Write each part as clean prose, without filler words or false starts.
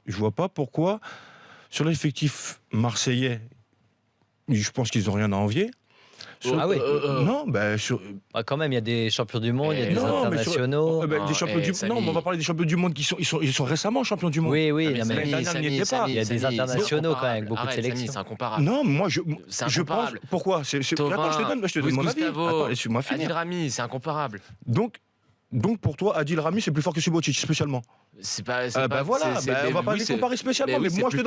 Je vois pas pourquoi, sur l'effectif marseillais, je pense qu'ils n'ont rien à envier. Ah oui. Non, Quand même, il y a des champions du monde, il y a des non, internationaux. des champions du Samy. Non, mais on va parler des champions du monde ils sont récemment champions du monde. Oui, Ah, mais non, mais l'année dernière, il n'y était pas. Il y a des internationaux quand même, beaucoup de Arrête, sélections. Samy, c'est incomparable. Non, moi je C'est pense. incomparable. Pourquoi Attends, je te donne mon avis. Gustavo, Attends, laisse-moi Adil finir. Rami, c'est incomparable. Donc pour toi, Adil Rami, c'est plus fort que Subotic, spécialement. C'est pas. Voilà, on va pas les comparer spécialement, mais moi je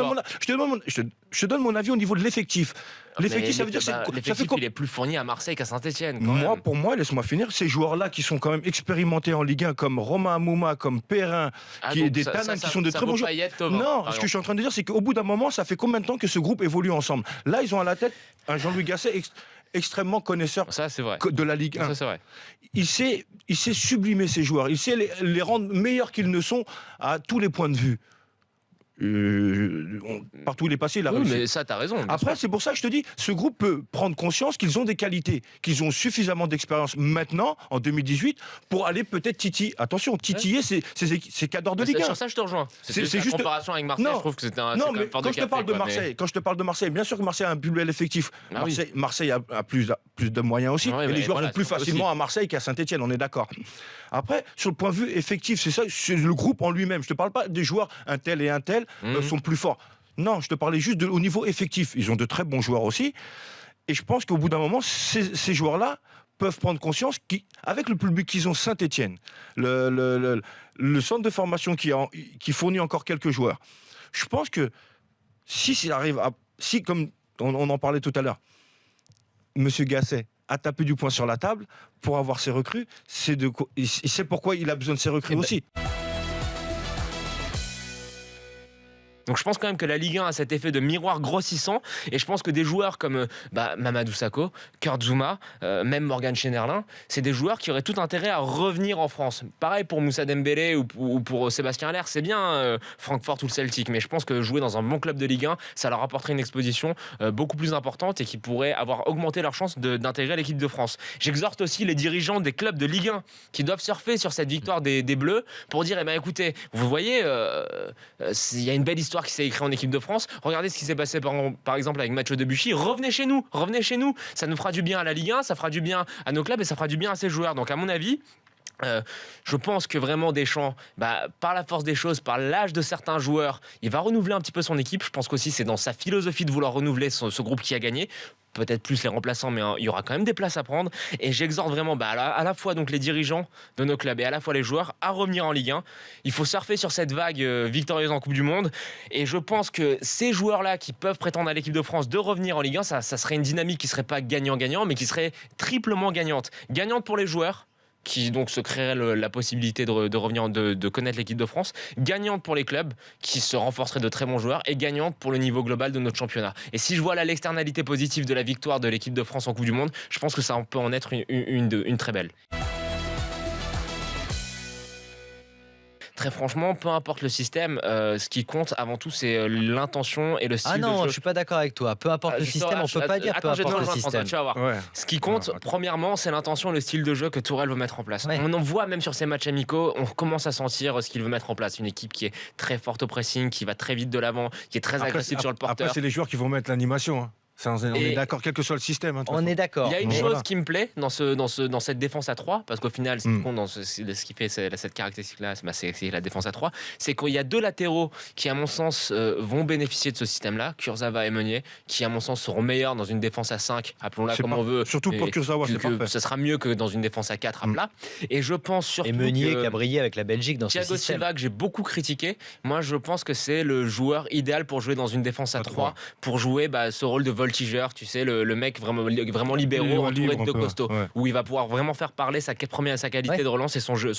te donne mon avis au niveau de l'effectif. L'effectif, ça veut dire l'effectif, il est plus fourni à Marseille qu'à Saint-Etienne. Pour moi, laisse-moi finir, ces joueurs-là qui sont quand même expérimentés en Ligue 1, comme Romain Amouma, comme Perrin, des Tanan, qui sont de très bons joueurs. Non, ce que je suis en train de dire, c'est qu'au bout d'un moment, ça fait combien de temps que ce groupe évolue ensemble? Là, ils ont à la tête un Jean-Louis Gasset extrêmement connaisseur Ça, c'est vrai. de la Ligue 1. Ça, c'est vrai. Il sait sublimer ses joueurs, il sait les rendre meilleurs qu'ils ne sont à tous les points de vue. Partout où il est passé, il a réussi. Mais ça, t'as raison. Après, c'est pour ça que je te dis, ce groupe peut prendre conscience qu'ils ont des qualités, qu'ils ont suffisamment d'expérience maintenant, en 2018, pour aller peut-être titiller ces cadors de Ligue 1. Sur ça, je te rejoins. C'est juste en comparaison avec Marseille, je trouve que c'était un. Non, mais quand je te parle de Marseille, bien sûr que Marseille a un plus bel effectif. Marseille a plus de moyens aussi, et les joueurs vont plus facilement à Marseille qu'à Saint-Etienne, on est d'accord. Après, sur le point de vue effectif, c'est le groupe en lui-même. Je te parle pas des joueurs un tel et un tel sont plus forts. Non, je te parlais juste au niveau effectif. Ils ont de très bons joueurs aussi. Et je pense qu'au bout d'un moment, ces joueurs-là peuvent prendre conscience qu'avec le public qu'ils ont Saint-Etienne, le centre de formation qui fournit encore quelques joueurs, je pense que si comme on en parlait tout à l'heure, Monsieur Gasset a tapé du poing sur la table pour avoir ses recrues, c'est pourquoi il a besoin de ses recrues aussi. Donc je pense quand même que la Ligue 1 a cet effet de miroir grossissant, et je pense que des joueurs comme Mamadou Sakho, Kurt Zouma, même Morgan Schneiderlin, c'est des joueurs qui auraient tout intérêt à revenir en France. Pareil pour Moussa Dembélé ou pour Sébastien Haller, c'est bien Francfort ou le Celtic, mais je pense que jouer dans un bon club de Ligue 1, ça leur apporterait une exposition beaucoup plus importante et qui pourrait avoir augmenté leur chance d'intégrer l'équipe de France. J'exhorte aussi les dirigeants des clubs de Ligue 1 qui doivent surfer sur cette victoire des Bleus pour dire, écoutez, vous voyez, il y a une belle histoire qui s'est écrit en équipe de France. Regardez ce qui s'est passé par exemple avec Mathieu Debuchy. Revenez chez nous. Ça nous fera du bien à la Ligue 1, ça fera du bien à nos clubs et ça fera du bien à ces joueurs. Donc à mon avis, je pense que vraiment Deschamps, par la force des choses, par l'âge de certains joueurs, il va renouveler un petit peu son équipe. Je pense qu'aussi c'est dans sa philosophie de vouloir renouveler ce groupe qui a gagné. Peut-être plus les remplaçants, mais il y aura quand même des places à prendre. Et j'exhorte vraiment à la fois donc les dirigeants de nos clubs et à la fois les joueurs à revenir en Ligue 1. Il faut surfer sur cette vague victorieuse en Coupe du Monde. Et je pense que ces joueurs-là qui peuvent prétendre à l'équipe de France de revenir en Ligue 1, ça serait une dynamique qui ne serait pas gagnant-gagnant, mais qui serait triplement gagnante. Gagnante pour les joueurs, qui donc se créerait la possibilité de revenir, de connaître l'équipe de France, gagnante pour les clubs, qui se renforceraient de très bons joueurs, et gagnante pour le niveau global de notre championnat. Et si je vois l'externalité positive de la victoire de l'équipe de France en Coupe du Monde, je pense que ça peut en être une très belle. Très franchement, peu importe le système, ce qui compte avant tout, c'est l'intention et le style de jeu. Ah non, je suis pas d'accord avec toi. Peu importe le système, on peut pas dire peu importe le système. Tu vas voir. Ouais. Ce qui compte, premièrement, c'est l'intention et le style de jeu que Tourelle veut mettre en place. Ouais. On en voit même sur ces matchs amicaux, on commence à sentir ce qu'il veut mettre en place. Une équipe qui est très forte au pressing, qui va très vite de l'avant, qui est très agressive sur le porteur. Après, c'est les joueurs qui vont mettre l'animation. Hein. Ça, on est d'accord, quel que soit le système. On est d'accord. Il y a une chose qui me plaît dans cette défense à 3, parce qu'au final, ce qui compte dans ce qui fait cette caractéristique-là, c'est la défense à 3, c'est qu'il y a deux latéraux qui, à mon sens, vont bénéficier de ce système-là, Kurzawa et Meunier, qui, à mon sens, seront meilleurs dans une défense à 5, appelons-la comme on veut. Surtout pour Kurzawa, c'est parfait. Ce sera mieux que dans une défense à 4 à plat. Et je pense surtout et Meunier qui a brillé avec la Belgique dans ce système. Thiago Silva, que j'ai beaucoup critiqué, moi, je pense que c'est le joueur idéal pour jouer dans une défense à 3, pour jouer ce rôle de voltigeur, tu sais, le mec vraiment libéraux, entouré de costauds, où il va pouvoir vraiment faire parler sa qualité de relance et son jeu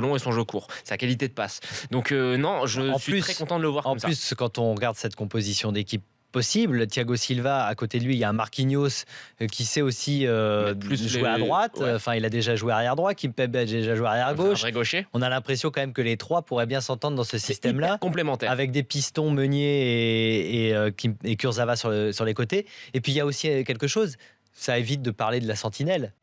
long et son jeu court, sa qualité de passe. Donc non, je suis très content de le voir comme ça. En plus, quand on regarde cette composition d'équipe possible, Thiago Silva, à côté de lui, il y a un Marquinhos qui sait aussi jouer à droite. Ouais. Enfin, il a déjà joué arrière droit. Kimpembe a déjà joué arrière gauche. Un vrai gaucher. On a l'impression quand même que les trois pourraient bien s'entendre dans ce système-là, complémentaire, avec des pistons Meunier et Kurzawa sur les côtés. Et puis il y a aussi quelque chose. Ça évite de parler de la sentinelle.